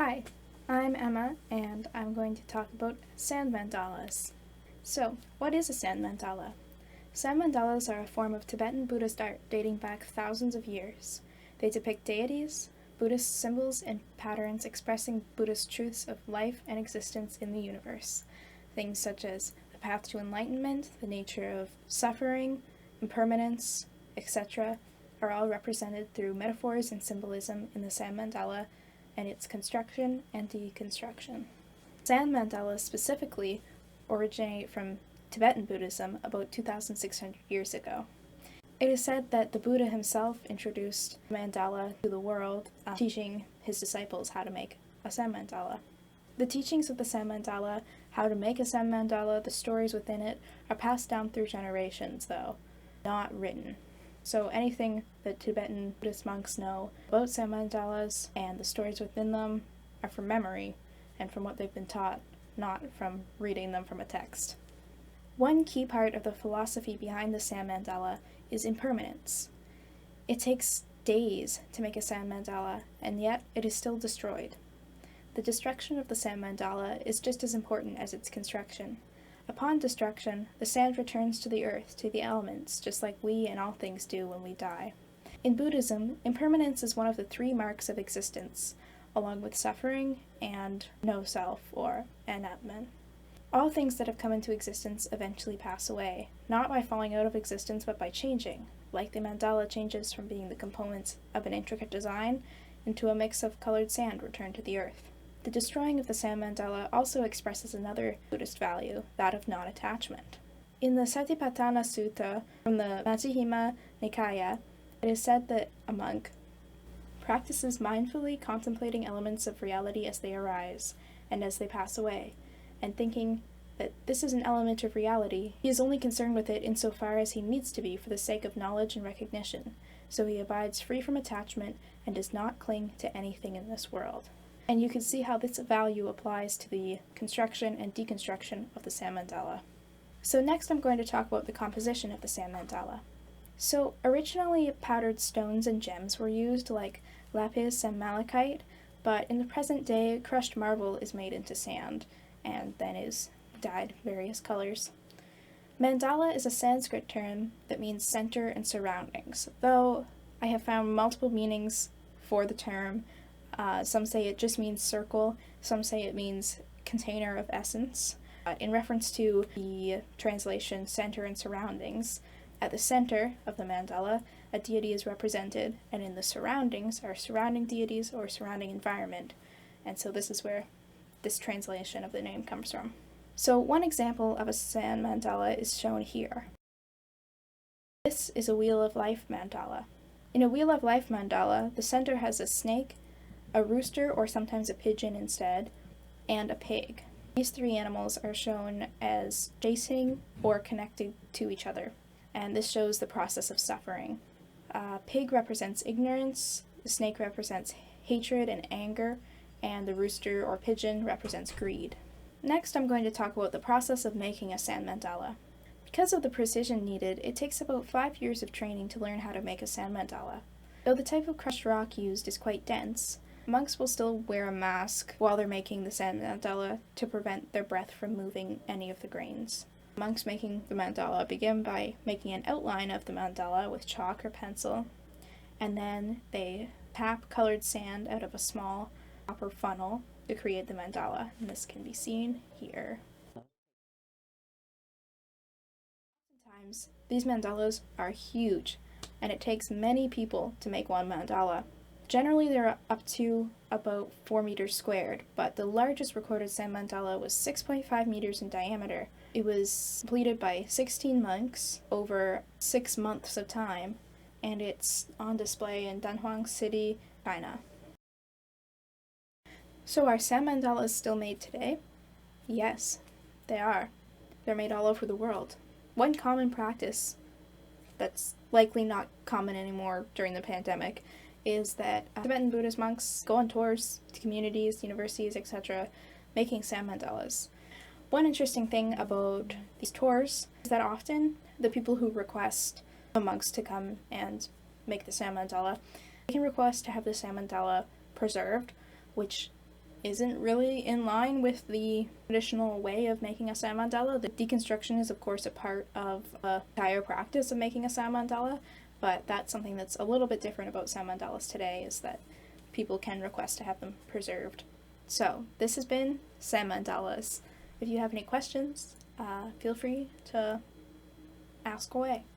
Hi, I'm Emma, and I'm going to talk about sand mandalas. So, what is a sand mandala? Sand mandalas are a form of Tibetan Buddhist art dating back thousands of years. They depict deities, Buddhist symbols, and patterns expressing Buddhist truths of life and existence in the universe. Things such as the path to enlightenment, the nature of suffering, impermanence, etc., are all represented through metaphors and symbolism in the sand mandala and its construction and deconstruction. Sand mandalas specifically originate from Tibetan Buddhism about 2,600 years ago. It is said that the Buddha himself introduced mandala to the world, teaching his disciples how to make a sand mandala. The teachings of the sand mandala, how to make a sand mandala, the stories within it, are passed down through generations, though, not written. So anything that Tibetan Buddhist monks know about sand mandalas and the stories within them are from memory and from what they've been taught, not from reading them from a text. One key part of the philosophy behind the sand mandala is impermanence. It takes days to make a sand mandala, and yet it is still destroyed. The destruction of the sand mandala is just as important as its construction. Upon destruction, the sand returns to the earth, to the elements, just like we and all things do when we die. In Buddhism, impermanence is one of the three marks of existence, along with suffering and no self, or anatman. All things that have come into existence eventually pass away, not by falling out of existence but by changing, like the mandala changes from being the components of an intricate design into a mix of colored sand returned to the earth. The destroying of the sand mandala also expresses another Buddhist value, that of non-attachment. In the Satipatthana Sutta from the Majjhima Nikaya, it is said that a monk practices mindfully contemplating elements of reality as they arise and as they pass away, and thinking that this is an element of reality, he is only concerned with it insofar as he needs to be for the sake of knowledge and recognition, so he abides free from attachment and does not cling to anything in this world. And you can see how this value applies to the construction and deconstruction of the sand mandala. So next I'm going to talk about the composition of the sand mandala. So originally powdered stones and gems were used like lapis and malachite, but in the present day crushed marble is made into sand and then is dyed various colors. Mandala is a Sanskrit term that means center and surroundings, though I have found multiple meanings for the term. Some say it just means circle, some say it means container of essence. In reference to the translation center and surroundings, at the center of the mandala, a deity is represented, and in the surroundings are surrounding deities or surrounding environment. And so this is where this translation of the name comes from. So one example of a sand mandala is shown here. This is a Wheel of Life mandala. In a Wheel of Life mandala, the center has a snake, a rooster or sometimes a pigeon instead, and a pig. These three animals are shown as chasing or connected to each other, and this shows the process of suffering. Pig represents ignorance, the snake represents hatred and anger, and the rooster or pigeon represents greed. Next, I'm going to talk about the process of making a sand mandala. Because of the precision needed, it takes about 5 years of training to learn how to make a sand mandala. Though the type of crushed rock used is quite dense, monks will still wear a mask while they're making the sand mandala to prevent their breath from moving any of the grains. Monks making the mandala begin by making an outline of the mandala with chalk or pencil, and then they tap colored sand out of a small copper funnel to create the mandala, and this can be seen here. Oftentimes, these mandalas are huge, and it takes many people to make one mandala. Generally, they're up to about 4 meters squared, but the largest recorded sand mandala was 6.5 meters in diameter. It was completed by 16 monks over 6 months of time, and it's on display in Dunhuang City, China. So are sand mandalas still made today? Yes, they are. They're made all over the world. One common practice that's likely not common anymore during the pandemic is that Tibetan Buddhist monks go on tours to communities, universities, etc., making sand mandalas. One interesting thing about these tours is that often the people who request the monks to come and make the sand mandala, they can request to have the sand mandala preserved, which isn't really in line with the traditional way of making a sand mandala. The deconstruction is, of course, a part of the entire practice of making a sand mandala, but that's something that's a little bit different about sand mandalas today, is that people can request to have them preserved. So, this has been Sand Mandalas. If you have any questions, feel free to ask away.